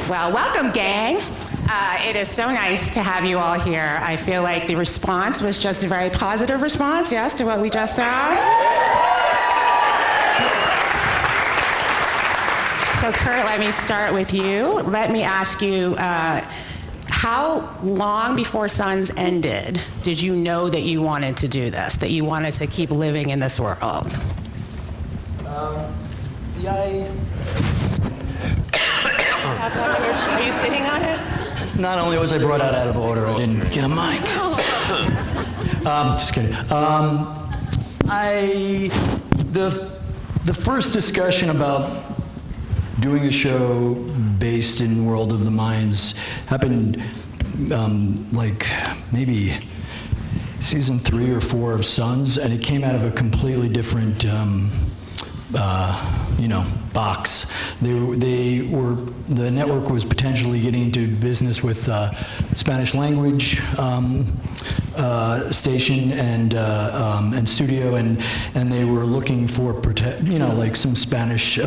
Well, welcome, gang. It is so nice to have you all here. I feel like the response was just a very positive response, yes, to what we just saw. So, Kurt, let me start with you. Let me ask you, how long before Sons ended did you know that you wanted to do this, that you wanted to keep living in this world? Are you sitting on it? Not only was I brought out of order, I didn't get a mic. Just kidding. The first discussion about doing a show based in World of the Mayans happened like maybe season 3 or 4 of Sons, and it came out of a completely different box. The network was potentially getting into business with Spanish language station and studio, and they were looking for like some Spanish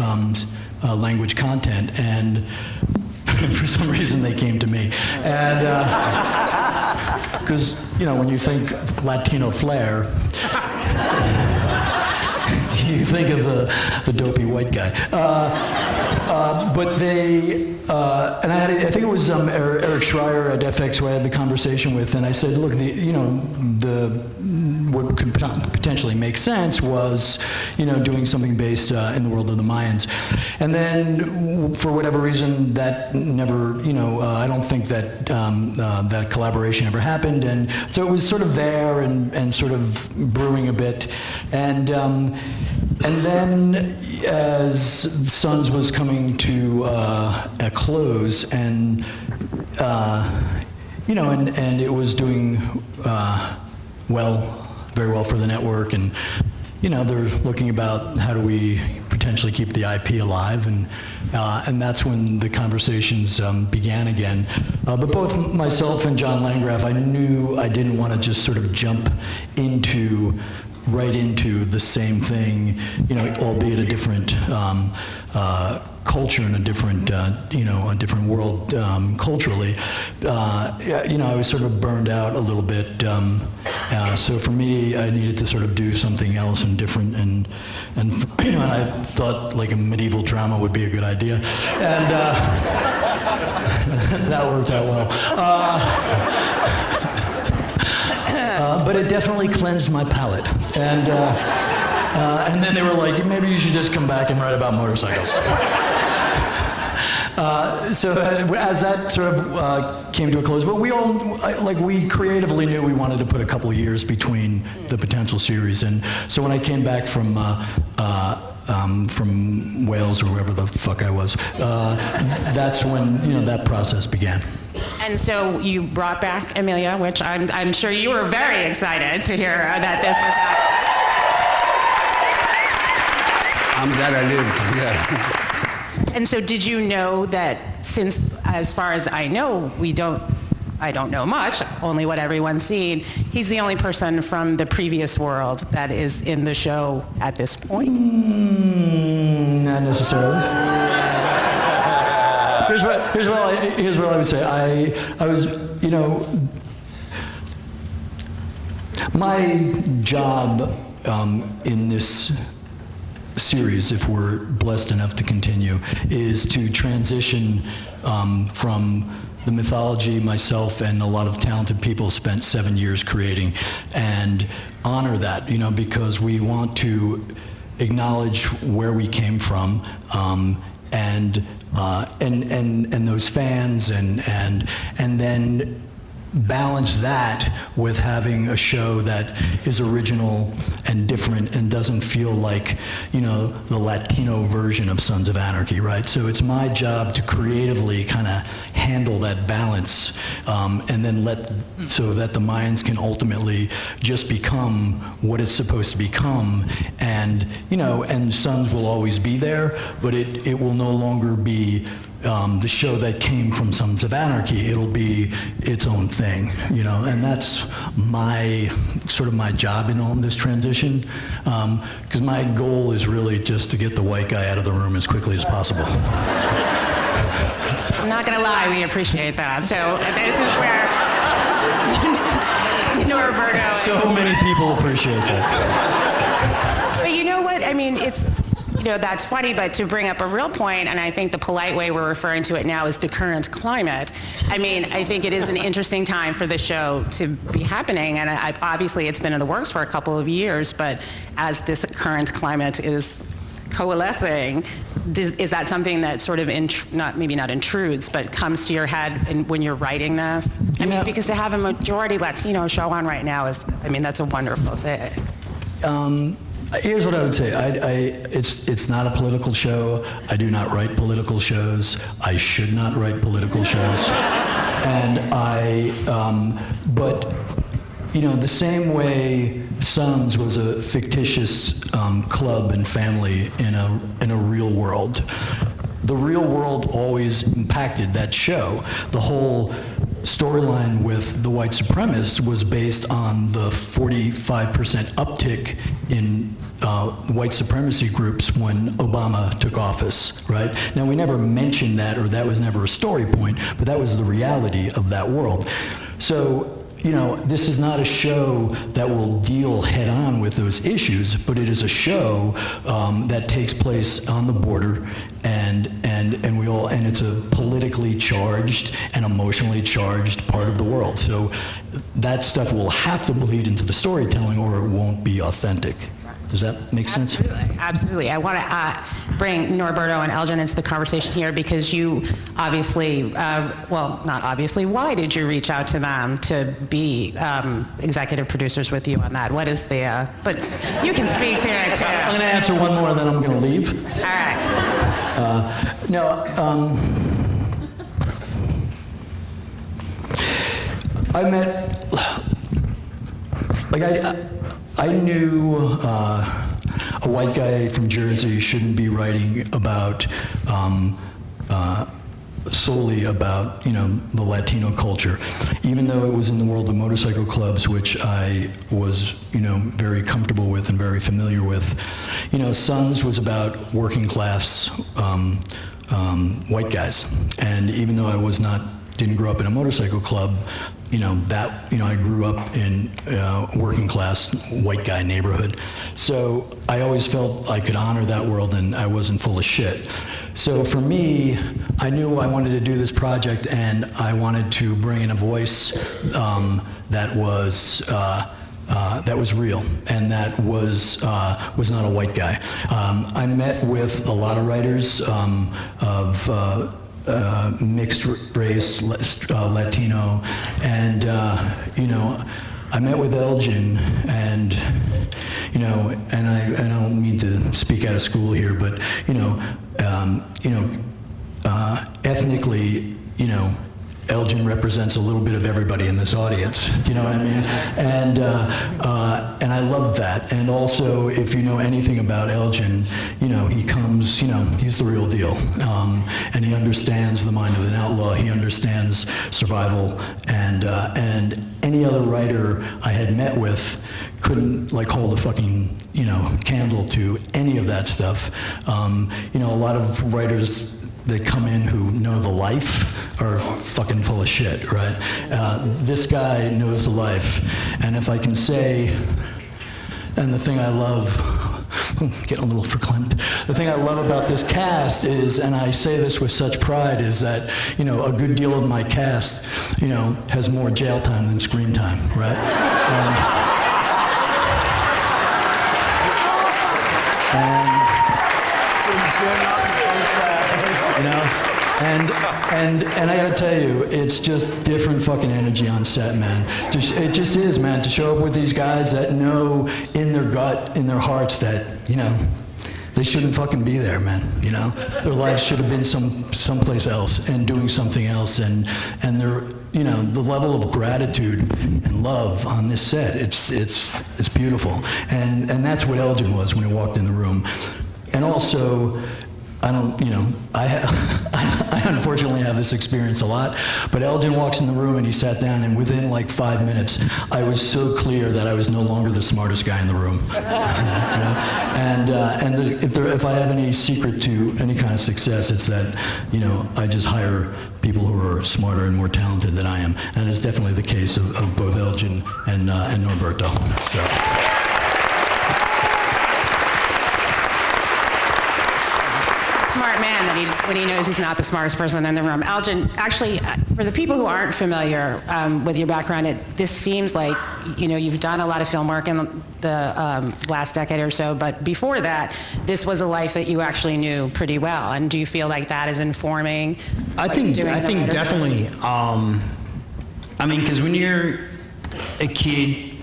language content, and for some reason they came to me, and because when you think Latino flair. You think of the dopey white guy, but they and I think it was Eric Schreier at FX who I had the conversation with, and I said, look, what could potentially make sense was doing something based in the World of the Mayans, and then for whatever reason that never I don't think that that collaboration ever happened, and so it was sort of there and sort of brewing a bit, and then as Sons was coming to a close, and and it was doing very well for the network, and they're looking about how do we potentially keep the IP alive, and that's when the conversations began again. But both myself and John Landgraf, I knew I didn't want to just sort of jump right into the same thing, albeit a different culture and a different, a different world culturally. I was sort of burned out a little bit. So for me, I needed to sort of do something else and different, and I thought like a medieval drama would be a good idea, and that worked out well. But it definitely cleansed my palate, and then they were like, maybe you should just come back and write about motorcycles. So as that sort of came to a close, but we creatively knew we wanted to put a couple of years between the potential series, and so when I came back from Wales or wherever the fuck I was, that's when that process began. And so you brought back Emilio, which I'm sure you were very excited to hear that this was happening. I'm glad I lived, yeah. And so did you know that, since, as far as I know, I don't know much, only what everyone's seen, he's the only person from the previous world that is in the show at this point? Not necessarily. Here's what I would say. I was, my job in this series, if we're blessed enough to continue, is to transition from the mythology myself and a lot of talented people spent 7 years creating, and honor that, because we want to acknowledge where we came from, and those fans, and then balance that with having a show that is original and different and doesn't feel like, the Latino version of Sons of Anarchy, right? So it's my job to creatively kind of handle that balance, and then so that the Mayans can ultimately just become what it's supposed to become, and and Sons will always be there, but it will no longer be the show that came from Sons of Anarchy. It'll be its own thing, and that's my job in all this transition, because my goal is really just to get the white guy out of the room as quickly as possible. I'm not gonna lie, we appreciate that. So this is where Norberto. So many people appreciate that. But you know what? I mean, it's, that's funny, but to bring up a real point, and I think the polite way we're referring to it now is the current climate. I mean, I think it is an interesting time for the show to be happening, and obviously it's been in the works for a couple of years, but as this current climate is coalescing, is that something that sort of, maybe not intrudes, but comes to your head when you're writing this? I mean, because to have a majority Latino show on right now that's a wonderful thing. Here's what I would say. It's not a political show. I do not write political shows. I should not write political shows. And but the same way Sons was a fictitious club and family in a real world, the real world always impacted that show. The whole storyline with the white supremacists was based on the 45% uptick in white supremacy groups when Obama took office, right? Now, we never mentioned that, or that was never a story point, but that was the reality of that world. So, this is not a show that will deal head-on with those issues, but it is a show that takes place on the border, and it's a politically charged and emotionally charged part of the world. So that stuff will have to bleed into the storytelling, or it won't be authentic. Does that make sense? Absolutely. I want to bring Norberto and Elgin into the conversation here because you obviously, not obviously, why did you reach out to them to be executive producers with you on that? What is the, but you can speak to it too. I'm going to answer one more and then I'm going to leave. All right. I met, I knew a white guy from Jersey shouldn't be writing about solely about the Latino culture, even though it was in the world of motorcycle clubs, which I was very comfortable with and very familiar with. Sons was about working class white guys, and even though I didn't grow up in a motorcycle club, I grew up in a working class white guy neighborhood. So I always felt I could honor that world and I wasn't full of shit. So for me, I knew I wanted to do this project and I wanted to bring in a voice that was real and that was not a white guy. I met with a lot of writers of mixed race, Latino, and I met with Elgin, and and I don't mean to speak out of school here, but ethnically, Elgin represents a little bit of everybody in this audience. Do you know what I mean? And I love that. And also, if you know anything about Elgin, he comes, he's the real deal. And he understands the mind of an outlaw. He understands survival. And any other writer I had met with couldn't hold a fucking candle to any of that stuff. A lot of writers that come in who know the life are fucking full of shit, right? This guy knows the life. And if I can say, and the thing I love, I'm getting a little verklempt. The thing I love about this cast is, and I say this with such pride, is that, a good deal of my cast, has more jail time than screen time, right? And I gotta tell you, it's just different fucking energy on set, man. It just is, man, to show up with these guys that know in their gut, in their hearts that, they shouldn't fucking be there, man, Their lives should have been someplace else and doing something else, and their, the level of gratitude and love on this set, it's beautiful. And that's what Elgin was when he walked in the room. And also, I don't, I unfortunately have this experience a lot, but Elgin walks in the room and he sat down, and within like 5 minutes, I was so clear that I was no longer the smartest guy in the room. If I have any secret to any kind of success, it's that, I just hire people who are smarter and more talented than I am, and it's definitely the case of both Elgin and Norberto. So. Smart man when he knows he's not the smartest person in the room. Elgin, actually, for the people who aren't familiar with your background, this seems like you've done a lot of film work in the last decade or so, but before that, this was a life that you actually knew pretty well. And do you feel like that is informing? I think definitely. Because when you're a kid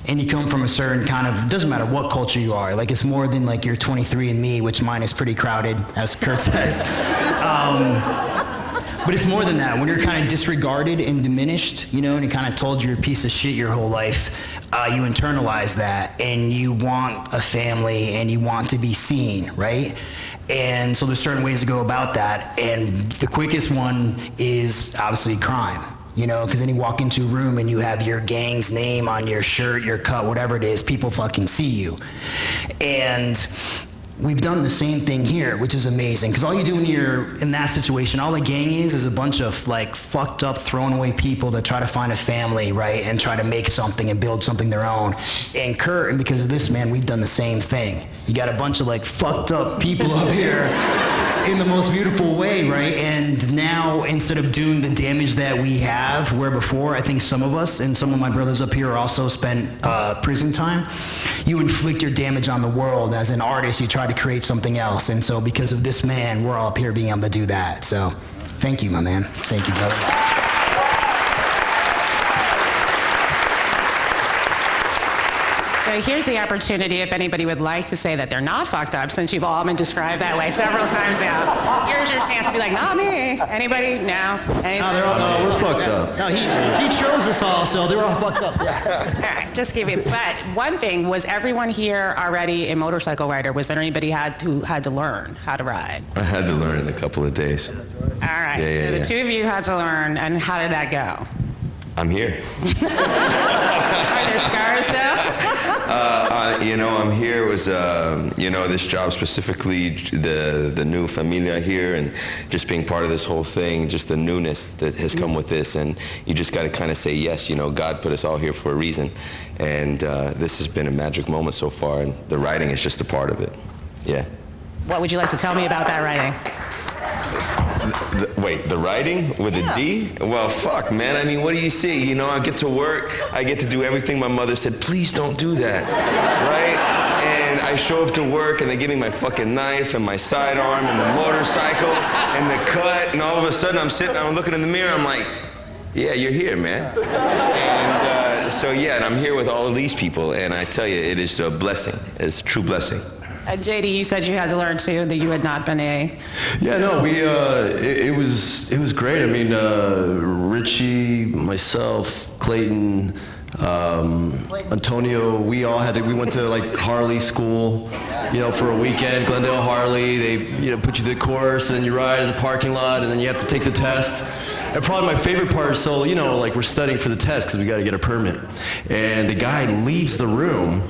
and you come from a certain kind of, it doesn't matter what culture you are, like it's more than like your 23andMe, which mine is pretty crowded, as Kurt says. But it's more than that. When you're kind of disregarded and diminished, and you kind of told you're a piece of shit your whole life, you internalize that and you want a family and you want to be seen, right? And so there's certain ways to go about that. And the quickest one is obviously crime. Because then you walk into a room and you have your gang's name on your shirt, your cut, whatever it is, people fucking see you. And we've done the same thing here, which is amazing. Because all you do when you're in that situation, all the gang is a bunch of like fucked up, thrown away people that try to find a family, right? And try to make something and build something their own. And Kurt, and because of this, man, we've done the same thing. You got a bunch of like fucked up people up here in the most beautiful way, right? And now, instead of doing the damage that we have, where before, I think some of us, and some of my brothers up here also spent prison time, you inflict your damage on the world. As an artist, you try to create something else. And so because of this man, we're all up here being able to do that. So thank you, my man. Thank you, brother. So here's the opportunity if anybody would like to say that they're not fucked up, since you've all been described that way several times now. Here's your chance to be like, not me. Anybody? No? Anybody? No, we're fucked up. No, he chose us all, so they're all fucked up. Yeah. All right, just give it. But one thing, was everyone here already a motorcycle rider? Was there anybody who had to learn how to ride? I had to learn in a couple of days. All right, so the two of you had to learn, and how did that go? I'm here. Are there scars though? I'm here. It was, this job specifically, the new familia here, and just being part of this whole thing, just the newness that has come with this, and you just got to kind of say yes. God put us all here for a reason, and this has been a magic moment so far, and the writing is just a part of it. Yeah. What would you like to tell me about that writing? The writing with a D? Well, fuck, man. I mean, what do you see? I get to work. I get to do everything my mother said, please don't do that, right? And I show up to work, and they give me my fucking knife and my sidearm and the motorcycle and the cut, and all of a sudden I'm looking in the mirror, I'm like, yeah, you're here, man. And and I'm here with all of these people, and I tell you, it is a blessing. It's a true blessing. JD, you said you had to learn too, that you had not been a... Yeah, no, it was great. I mean, Richie, myself, Clayton, Antonio, we went to like Harley school, for a weekend, Glendale Harley. They, put you through the course, and then you ride in the parking lot, and then you have to take the test. And probably my favorite part is, we're studying for the test because we got to get a permit. And the guy leaves the room,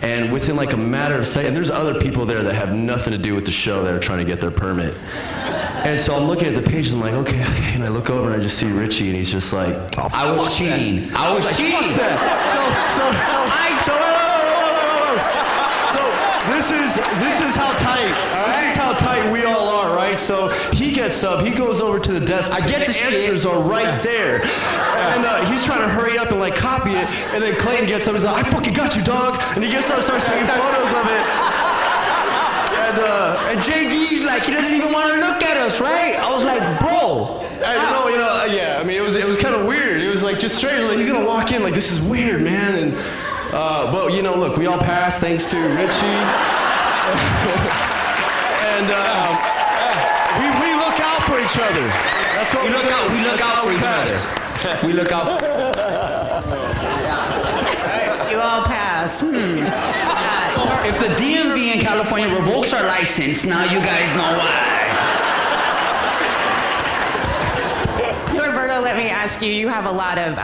and within like a matter of seconds, and there's other people there that have nothing to do with the show that are trying to get their permit. And so I'm looking at the page, and I'm like, okay, and I look over and I just see Richie, and he's just like, I was cheating. I was cheating. This is how tight. This is how tight we all are, right? So he gets up, he goes over to the desk. I get the answers are right there, and he's trying to hurry up and like copy it. And then Clayton gets up, he's like, I fucking got you, dog. And he gets up, and starts taking photos of it. And JD's like, he doesn't even want to look at us, right? I was like, bro. Yeah. I mean, it was kind of weird. It was like just straight. Like, he's gonna walk in like, this is weird, man. And but look, we all passed thanks to Richie. And we look out for each other. That's what we look out. We look out for each other. We look out. You all passed. If the DMV in California revokes our license, now you guys know why. let me ask you, you have a lot of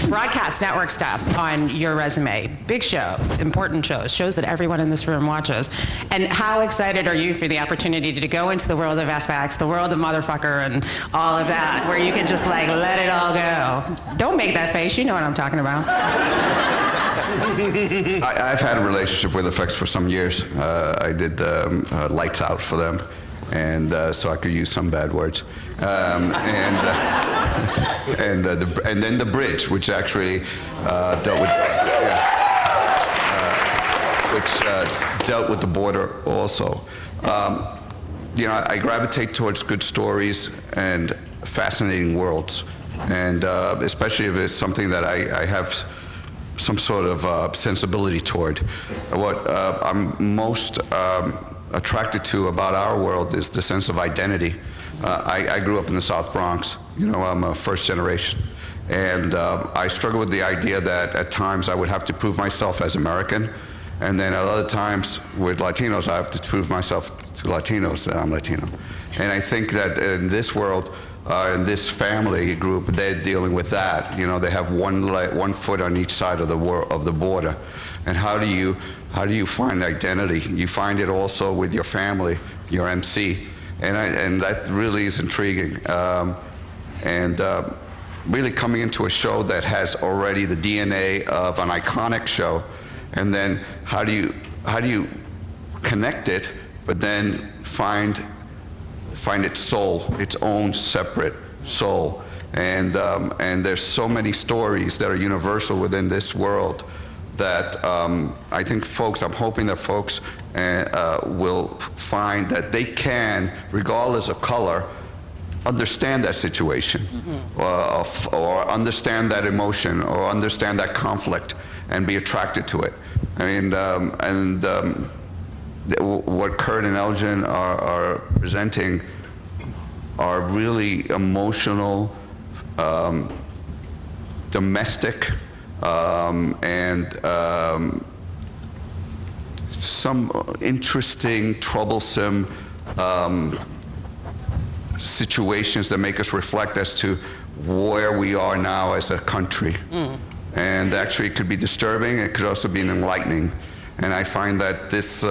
broadcast network stuff on your resume. Big shows, important shows that everyone in this room watches. And how excited are you for the opportunity to go into the world of FX, the world of motherfucker and all of that, where you can just like let it all go? Don't make that face, you know what I'm talking about. I've had a relationship with FX for some years. I did Lights Out for them, and so I could use some bad words. And then The Bridge, which actually dealt with, dealt with the border also. You know, I gravitate towards good stories and fascinating worlds, and especially if it's something that I have some sort of sensibility toward. What I'm most attracted to about our world is the sense of identity. I grew up in the South Bronx. You know, I'm a first generation. And I struggle with the idea that at times I would have to prove myself as American, and then at other times with Latinos I have to prove myself to Latinos that I'm Latino. And I think that in this world, in this family group, they're dealing with that. You know, they have one foot on each side of the border. And how do you find identity? You find it also with your family, your MC, and that really is intriguing. Really coming into a show that has already the DNA of an iconic show, and then how do you connect it, but then find its soul, its own separate soul. And there's so many stories that are universal within this world that I think I'm hoping that folks will find that they can, regardless of color, understand that situation, or understand that emotion, or understand that conflict, and be attracted to it. I mean, what Kurt and Elgin are presenting are really emotional, domestic, and some interesting, troublesome situations that make us reflect as to where we are now as a country. And actually it could be disturbing, it could also be enlightening. And I find that this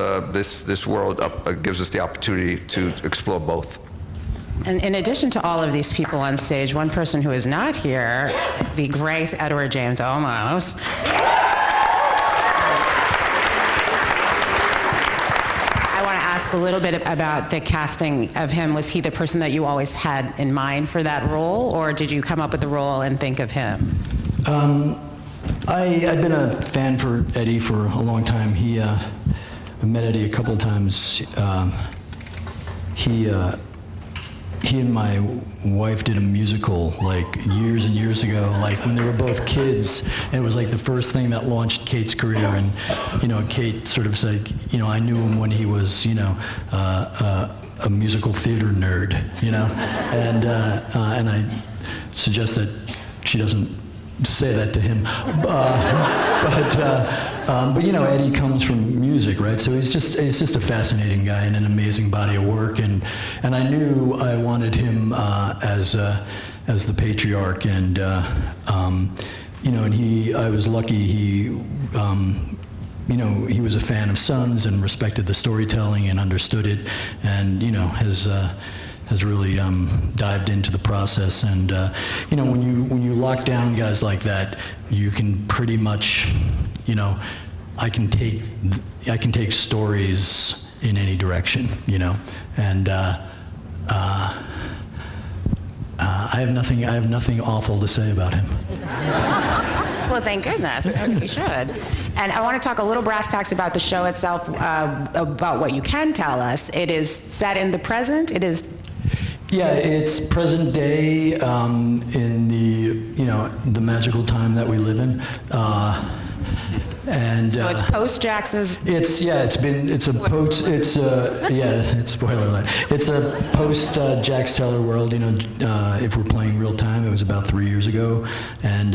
world gives us the opportunity to explore both. And in addition to all of these people on stage, one person who is not here, the great Edward James Olmos. I want to ask a little bit about the casting of him. Was he the person that you always had in mind for that role, or did you come up with the role and think of him? I've been a fan for Eddie for a long time. I met Eddie a couple of times. He and my wife did a musical like years and years ago, like when they were both kids, and it was like the first thing that launched Kate's career. And you know, Kate sort of said, you know, I knew him when he was, you know, a musical theater nerd, you know, and I suggest that she doesn't say that to him, but you know, Eddie comes from music, right? So he's just a fascinating guy and an amazing body of work, and I knew I wanted him as the patriarch, and you know, and I was lucky you know, he was a fan of Sons and respected the storytelling and understood it, and you know, has really dived into the process. And you know, when you lock down guys like that, you can pretty much, you know, I can take stories in any direction, you know, and I have nothing awful to say about him. Well, thank goodness. You should. And I want to talk a little brass tacks about the show itself, about what you can tell us. It is set in the present. It is. Yeah, it's present day in the magical time that we live in. And so it's post Jackson's. It's spoiler alert. It's a post Jax Teller world. You know, if we're playing real time, it was about 3 years ago, and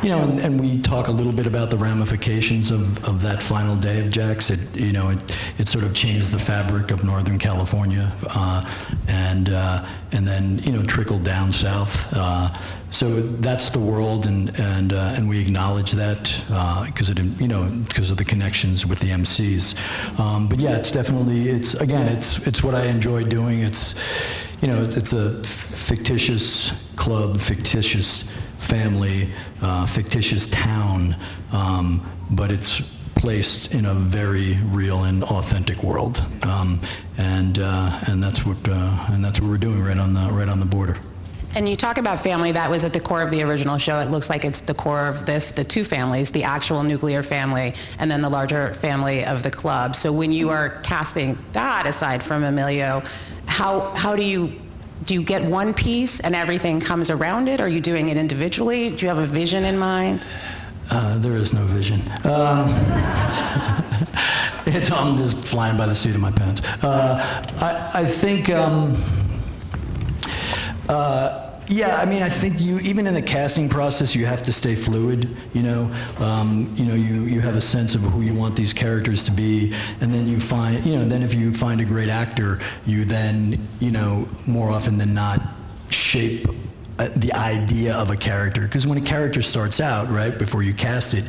you know, and we talk a little bit about the ramifications of that final day of Jax. It sort of changed the fabric of Northern California. and then trickle down south. So that's the world, and we acknowledge that because because of the connections with the MCs. But yeah, it's definitely it's what I enjoy doing. It's a fictitious club, fictitious family, fictitious town, but it's placed in a very real and authentic world, and that's what we're doing right on the border. And you talk about family, that was at the core of the original show. It looks like it's the core of this, the two families, the actual nuclear family, and then the larger family of the club. So when you are casting that, aside from Emilio, how do you get one piece and everything comes around it? Are you doing it individually? Do you have a vision in mind? There is no vision. I'm just flying by the seat of my pants. I think, I think even in the casting process, you have to stay fluid. You have a sense of who you want these characters to be, and then you find, then if you find a great actor, you then, more often than not, shape the idea of a character. Because when a character starts out, right, before you cast it,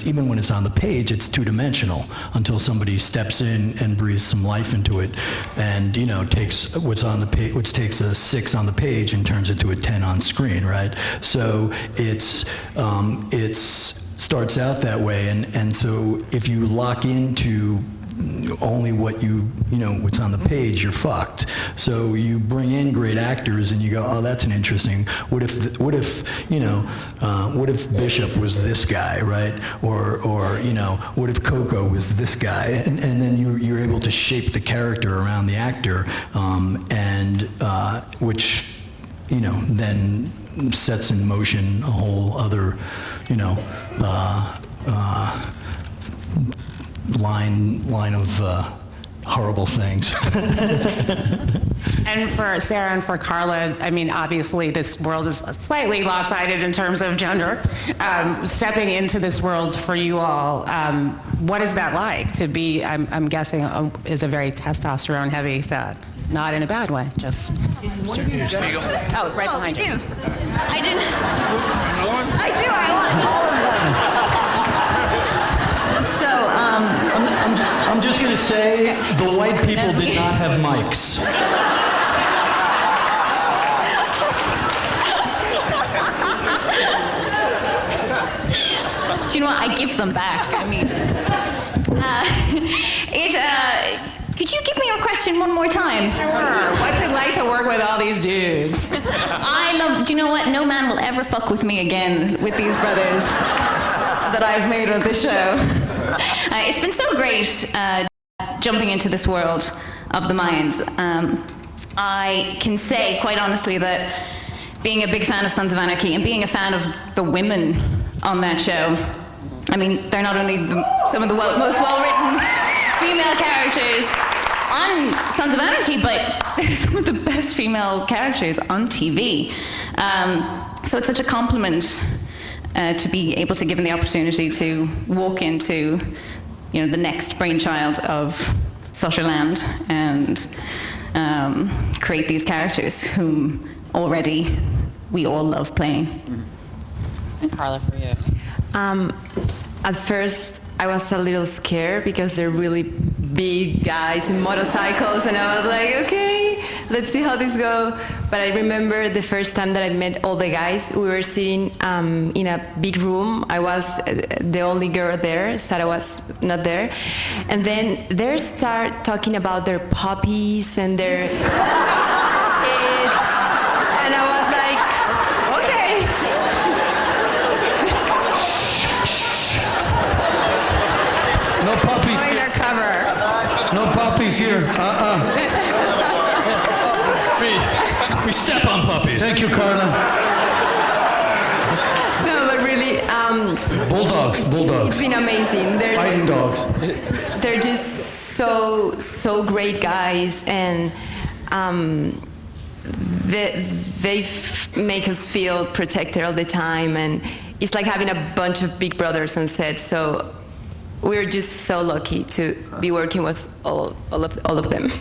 even when it's on the page, it's two-dimensional until somebody steps in and breathes some life into it, and takes what's on the page, which takes a 6 on the page and turns it to a 10 on screen, right? So it's starts out that way, and so if you lock into only what's on the page, you're fucked. So you bring in great actors and you go, oh, that's an interesting, what if Bishop was this guy, right? Or what if Coco was this guy? And then you're able to shape the character around the actor, which then sets in motion a whole other, line of horrible things. And for Sarah and for Carla, I mean, obviously this world is slightly lopsided in terms of gender. Stepping into this world for you all, what is that like to be, I'm guessing, is a very testosterone-heavy set? Not in a bad way, just... Oh, right behind you. I didn't... I do, I want all of them. So, I'm just going to say the white people did not have mics. Do you know what? I give them back. I mean, could you give me your question one more time? Sure. What's it like to work with all these dudes? Do you know what? No man will ever fuck with me again with these brothers that I've made on this show. It's been so great jumping into this world of the Mayans. I can say quite honestly that being a big fan of Sons of Anarchy and being a fan of the women on that show, I mean, they're not only some of the most well-written female characters on Sons of Anarchy, but they're some of the best female characters on TV. So it's such a compliment to be able to given the opportunity to walk into, the next brainchild of Sutterland and create these characters whom already we all love playing. And Carla, for you. At first, I was a little scared because they're really big guys in motorcycles, and I was like, okay, let's see how this goes. But I remember the first time that I met all the guys, we were sitting in a big room. I was the only girl there, Sarah was not there. And then they start talking about their puppies and their kids, and I was like, okay. No puppies. Pulling their cover. No puppies here. We step on puppies. Thank you, Carla. No, but really, Bulldogs. it's been amazing. They're Fighting dogs. They're just so great guys, and they make us feel protected all the time, and it's like having a bunch of big brothers on set. So we're just so lucky to be working with all of them.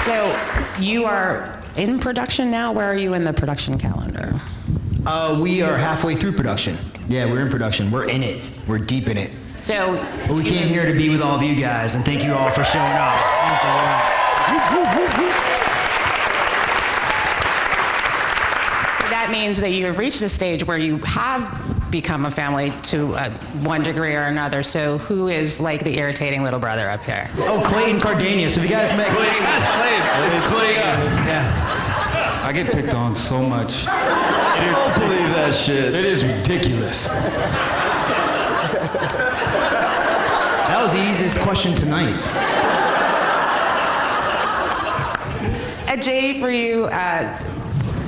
So you are in production now? Where are you in the production calendar? We are halfway through production. Yeah, we're in production. We're in it. We're deep in it. So But we came here to be with all of you guys, and thank you all for showing up. Thanks a lot. that means that you have reached a stage where you have become a family to one degree or another. So who is like the irritating little brother up here? Oh, Clayton Cardenas. Have you guys met Clayton. It's Clayton. Yeah. I get picked on so much. I don't believe that shit. It is ridiculous. That was the easiest question tonight. Jay, for you,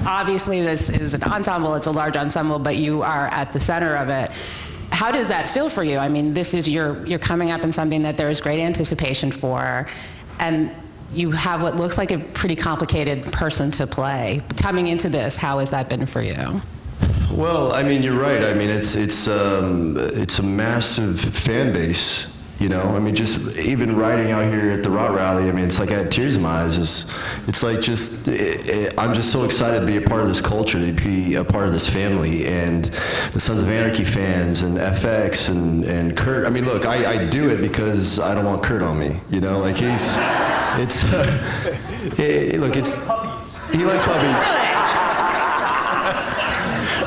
obviously this is an ensemble, it's a large ensemble, but you are at the center of it. How does that feel for you? I mean, this is you're coming up in something that there is great anticipation for, and you have what looks like a pretty complicated person to play. Coming into this, how has that been for you? Well, I mean, you're right. I mean, it's a massive fan base. You know, I mean, just even riding out here at the Rot Rally, I mean, it's like I had tears in my eyes. It's like just, I'm just so excited to be a part of this culture, to be a part of this family, and the Sons of Anarchy fans, and FX, and Kurt. I mean, look, I do it because I don't want Kurt on me, you know? Like, he likes puppies.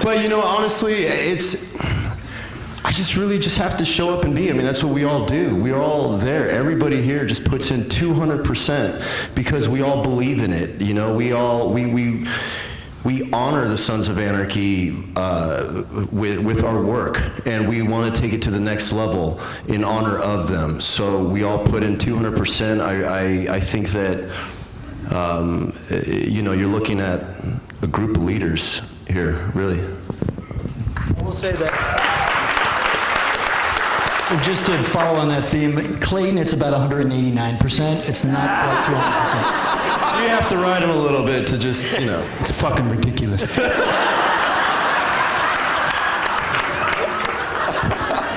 But, you know, honestly, I just really just have to show up and be. I mean, that's what we all do. We're all there. Everybody here just puts in 200% because we all believe in it. You know, we honor the Sons of Anarchy with our work, and we want to take it to the next level in honor of them. So we all put in 200%. I think that, you know, you're looking at a group of leaders here, really. We'll say that. Just to follow on that theme, Clayton, it's about 189%. It's not like 200%. You have to ride him a little bit to just, you know. It's fucking ridiculous.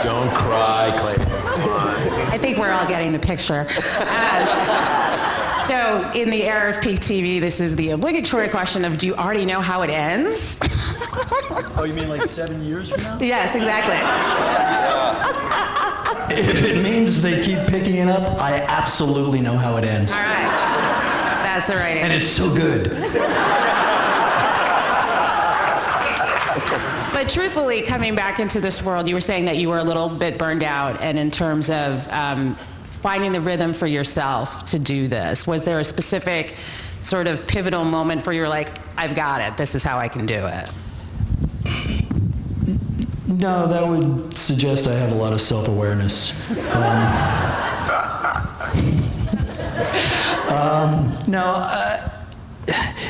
Don't cry, Clayton. I think we're all getting the picture. So in the era of peak TV, this is the obligatory question of, do you already know how it ends? Oh, you mean like 7 years from now? Yes, exactly. If it means they keep picking it up, I absolutely know how it ends. All right. That's the right answer. And it's so good. But truthfully, coming back into this world, you were saying that you were a little bit burned out, and in terms of finding the rhythm for yourself to do this, was there a specific sort of pivotal moment where you're like, I've got it, this is how I can do it? No, that would suggest I have a lot of self-awareness.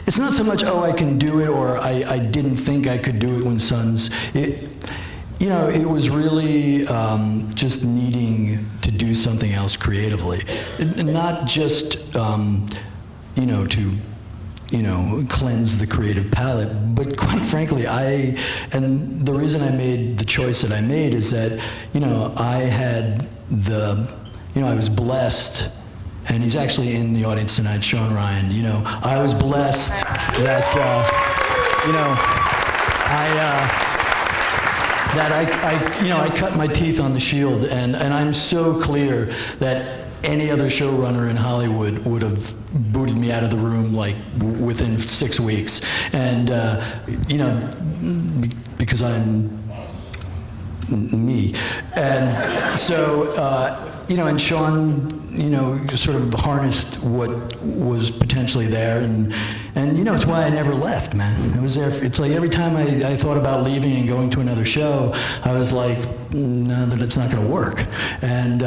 It's not so much, oh, I can do it, or I didn't think I could do it when Sons. You know, it was really just needing to do something else creatively. Not just, you know, to cleanse the creative palette, but quite frankly, and the reason I made the choice that I made is that, you know, I was blessed, and he's actually in the audience tonight, Sean Ryan, you know, I was blessed that, you know, I cut my teeth on the Shield, and I'm so clear that any other showrunner in Hollywood would have booted me out of the room like within 6 weeks, and you know, because I'm me, and so you know, and Sean, you know, sort of harnessed what was potentially there, and you know, it's why I never left, man. I was there. It's like every time I thought about leaving and going to another show, I was like, no, that it's not going to work, and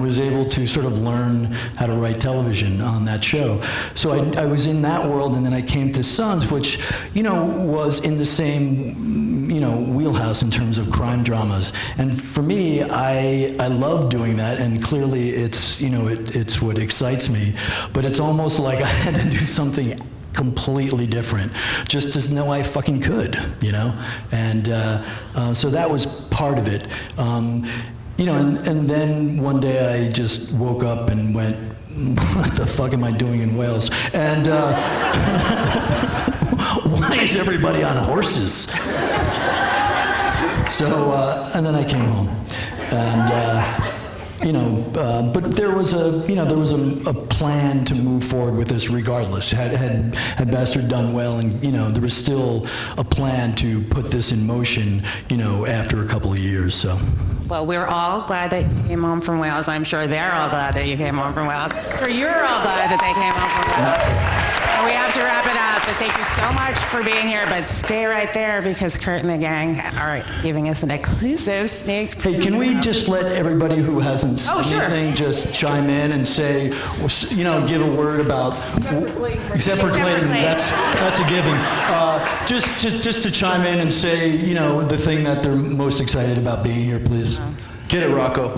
was able to sort of learn how to write television on that show. So I was in that world, and then I came to Sons, which, you know, was in the same, you know, wheelhouse in terms of crime dramas. And for me, I love doing that, and clearly it's, you know, it's what excites me. But it's almost like I had to do something completely different, just to know I fucking could, you know? And so that was part of it. You know, and then one day I just woke up and went, what the fuck am I doing in Wales? And why is everybody on horses? So, and then I came home, and but there was a plan to move forward with this regardless. Had Bastard done well, and there was still a plan to put this in motion, after a couple of years. So. Well, we're all glad that you came home from Wales. I'm sure they're all glad that you came home from Wales. Or you're all glad that they came home from Wales. And we have to wrap it up, but thank you so much for being here. But stay right there because Kurt and the gang are giving us an exclusive sneak preview. Hey, can we just let everybody who hasn't said anything just chime in and say, give a word about, except for Clayton, that's a given. Just to chime in and say, the thing that they're most excited about being here, please. Get it, Rocco.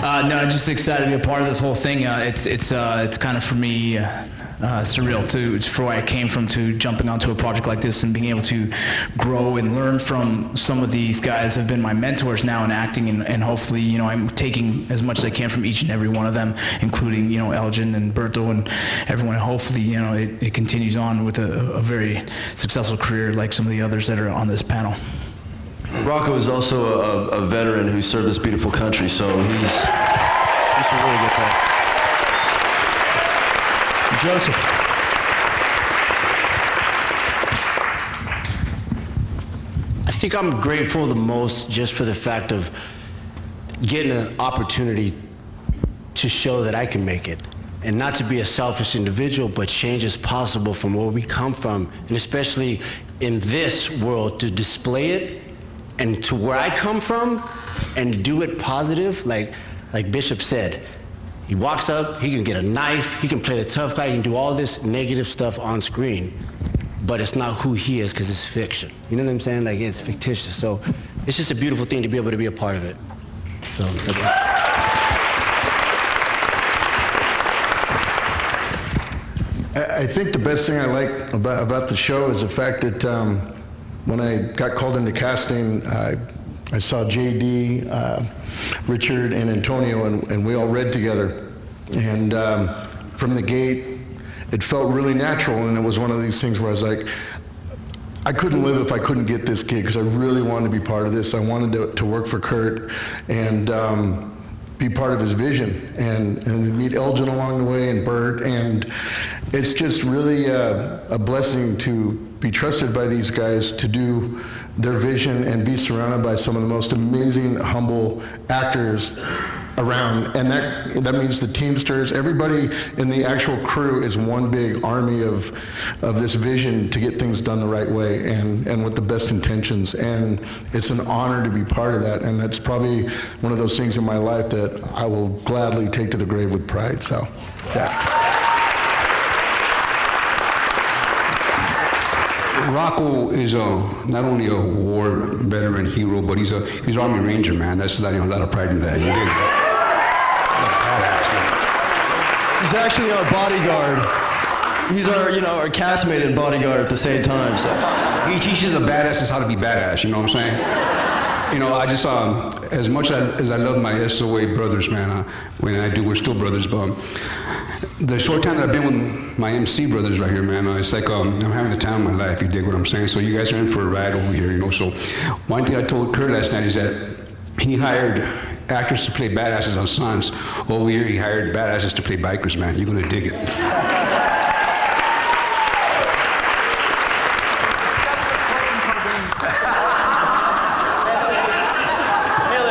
No, just excited to be a part of this whole thing. It's kind of for me surreal too. It's for where I came from to jumping onto a project like this and being able to grow and learn from some of these guys have been my mentors now in acting, and hopefully I'm taking as much as I can from each and every one of them, including Elgin and Berto and everyone. Hopefully it continues on with a very successful career like some of the others that are on this panel. Rocco is also a veteran who served this beautiful country, so he should really get that. Joseph. I think I'm grateful the most just for the fact of getting an opportunity to show that I can make it. And not to be a selfish individual, but change is possible from where we come from, and especially in this world, to display it and to where I come from and do it positive, like Bishop said. He walks up, he can get a knife, he can play the tough guy, he can do all this negative stuff on screen, but it's not who he is because it's fiction. You know what I'm saying? Like, it's fictitious. So it's just a beautiful thing to be able to be a part of it. So that's it. I think the best thing I like about the show is the fact that when I got called into casting, I saw JD, Richard, and Antonio, and we all read together. And from the gate, it felt really natural, and it was one of these things where I was like, I couldn't live if I couldn't get this gig, because I really wanted to be part of this. I wanted to work for Kurt and be part of his vision, and meet Elgin along the way, and Bert, and it's just really a blessing to be trusted by these guys to do their vision and be surrounded by some of the most amazing, humble actors around. And that means the Teamsters, everybody in the actual crew is one big army of this vision to get things done the right way and with the best intentions. And it's an honor to be part of that. And that's probably one of those things in my life that I will gladly take to the grave with pride. So, yeah. Rocco is not only a war veteran hero, but he's Army Ranger, man. That's a lot of pride in that. You dig it? He's actually our bodyguard. He's our castmate and bodyguard at the same time. So he teaches the badasses how to be badass. You know what I'm saying? I just as much as I love my SOA brothers, man. We're still brothers, but. The short time that I've been with my MC brothers right here, man, it's like I'm having the time of my life, you dig what I'm saying? So you guys are in for a ride over here, So one thing I told Kurt last night is that he hired actors to play badasses on Sons. Over here, he hired badasses to play bikers, man. You're gonna dig it. Emilio,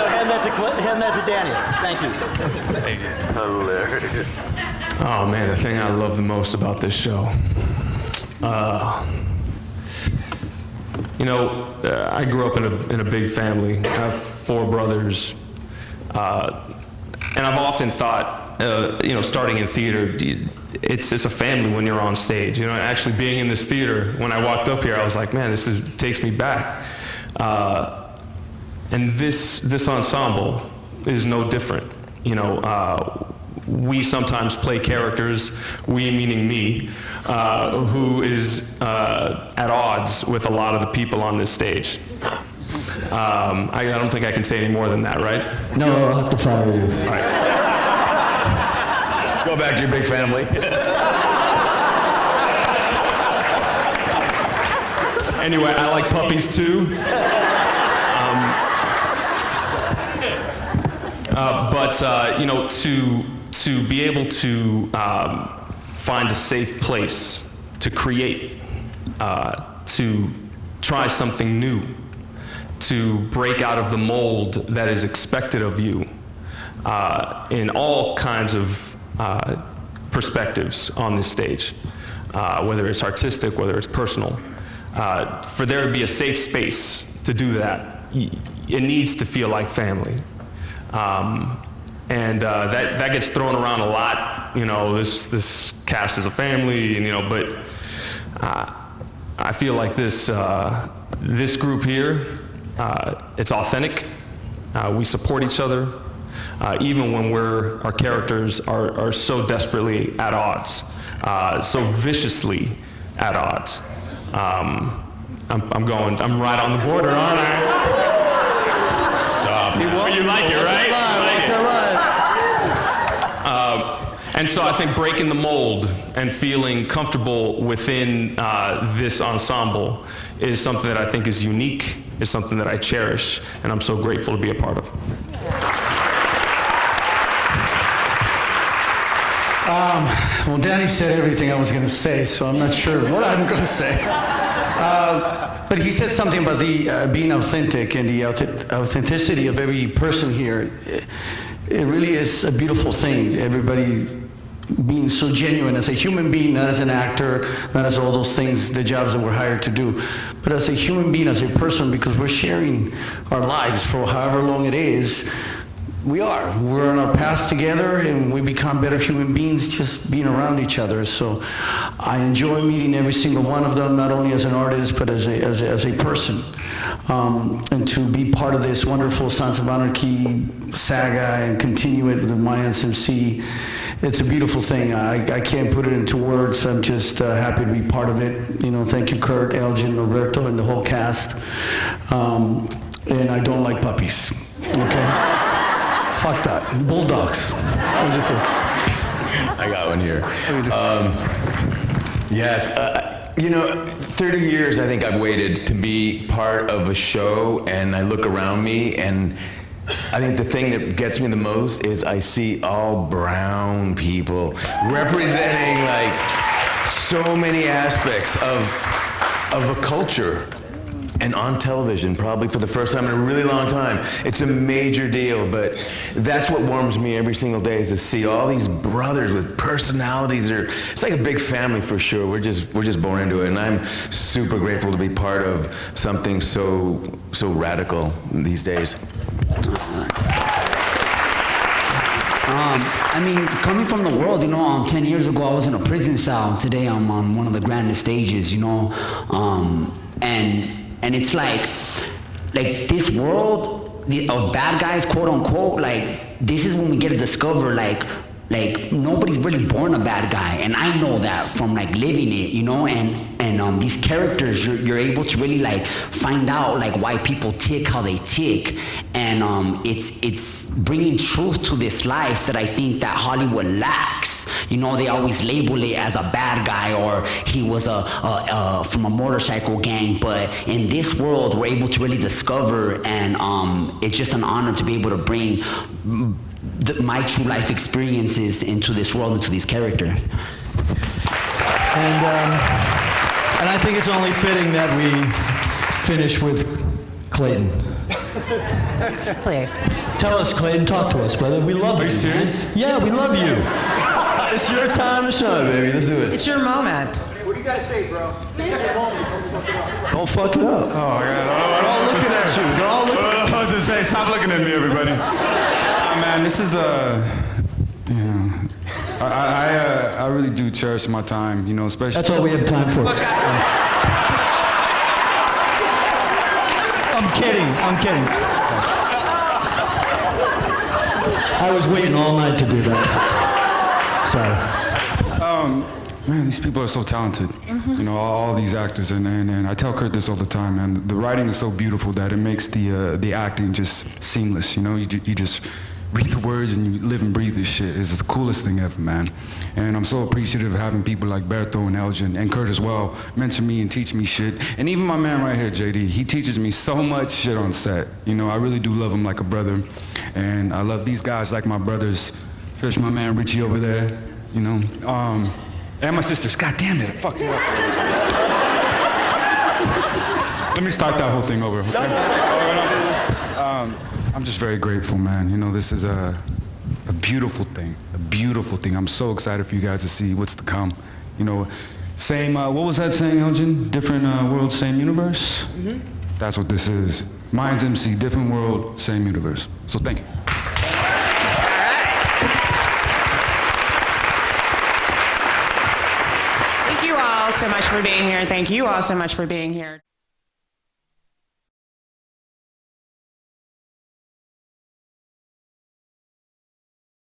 hand that to Daniel. Thank you. Hilarious. Oh man, the thing I love the most about this show. I grew up in a big family. I have 4 brothers, and I've often thought, starting in theater, it's a family when you're on stage. Actually being in this theater, when I walked up here, I was like, man, this takes me back. And this ensemble is no different. We sometimes play characters, we meaning me, who is at odds with a lot of the people on this stage. I don't think I can say any more than that, right? No, I'll have to fire you. Right. Go back to your big family. Anyway, I like puppies too. But you know, to be able to find a safe place to create, to try something new, to break out of the mold that is expected of you in all kinds of perspectives on this stage, whether it's artistic, whether it's personal. For there to be a safe space to do that, it needs to feel like family. And that gets thrown around a lot, you know, this cast is a family, and, you know, but I feel like this group here, it's authentic. We support each other, even when our characters are so desperately at odds, so viciously at odds. I'm right on the border, aren't I? Stop. You like it, right? And so I think breaking the mold and feeling comfortable within this ensemble is something that I think is unique, is something that I cherish, and I'm so grateful to be a part of. Well, Danny said everything I was going to say, so I'm not sure what I'm going to say. But he said something about the being authentic and the authenticity of every person here. It really is a beautiful thing, everybody being so genuine as a human being, not as an actor, not as all those things, the jobs that we're hired to do, but as a human being, as a person, because we're sharing our lives for however long it is. We're on our path together, and we become better human beings just being around each other. So I enjoy meeting every single one of them, not only as an artist, but as a person. And to be part of this wonderful Sons of Anarchy saga and continue it with Mayans M.C., it's a beautiful thing. I can't put it into words. I'm just happy to be part of it. You know, thank you, Kurt, Elgin, Norberto, and the whole cast. And I don't like puppies, okay? Fuck that. Bulldogs. I'm just kidding. I got one here. Yes. You know, 30 years I think I've waited to be part of a show, and I look around me, and I think the thing that gets me the most is I see all brown people representing like so many aspects of a culture. And on television, probably for the first time in a really long time. It's a major deal, but that's what warms me every single day, is to see all these brothers with personalities it's like a big family for sure. We're just born into it, and I'm super grateful to be part of something so radical these days. I mean, coming from the world, you know, 10 years ago I was in a prison cell. Today I'm on one of the grandest stages, you know, and it's like this world of bad guys, quote unquote, like this is when we get to discover like nobody's really born a bad guy, and I know that from like living it, you know, and these characters, you're able to really like find out like why people tick how they tick, and it's bringing truth to this life that I think that Hollywood lacks. You know, they always label it as a bad guy, or he was from a motorcycle gang, but in this world we're able to really discover, and it's just an honor to be able to bring my true life experiences into this world, into these characters. And I think it's only fitting that we finish with Clayton. Please. Tell us, Clayton, talk to us, brother. We love you. Are you serious? Yeah, we love you. It's your time to shine, baby. Let's do it. It's your moment. What do you guys say, bro? Don't fuck it up. Oh, my God. They're all looking at you. They're all looking at you. I was to say, stop looking at me, everybody. Man, this is I really do cherish my time, you know, especially. That's all we have time for. I'm kidding. I was waiting all night to do that. Sorry. Man, these people are so talented. You know, all these actors, and I tell Kurt this all the time, man. The writing is so beautiful that it makes the acting just seamless. You know, you just read the words and you live and breathe this shit. It's the coolest thing ever, man. And I'm so appreciative of having people like Berto and Elgin and Kurt as well mentor me and teach me shit. And even my man right here, JD, he teaches me so much shit on set. You know, I really do love him like a brother. And I love these guys like my brothers, especially my man Richie over there, you know. And my sisters. God damn it, I fucked it up. Let me start that whole thing over. I'm just very grateful, man. You know, this is a beautiful thing, a beautiful thing. I'm so excited for you guys to see what's to come. You know, same, what was that saying, Elgin? Different world, same universe? Mm-hmm. That's what this is. Mayans M.C, different world, same universe. So thank you. Thank you all so much for being here. Thank you all so much for being here.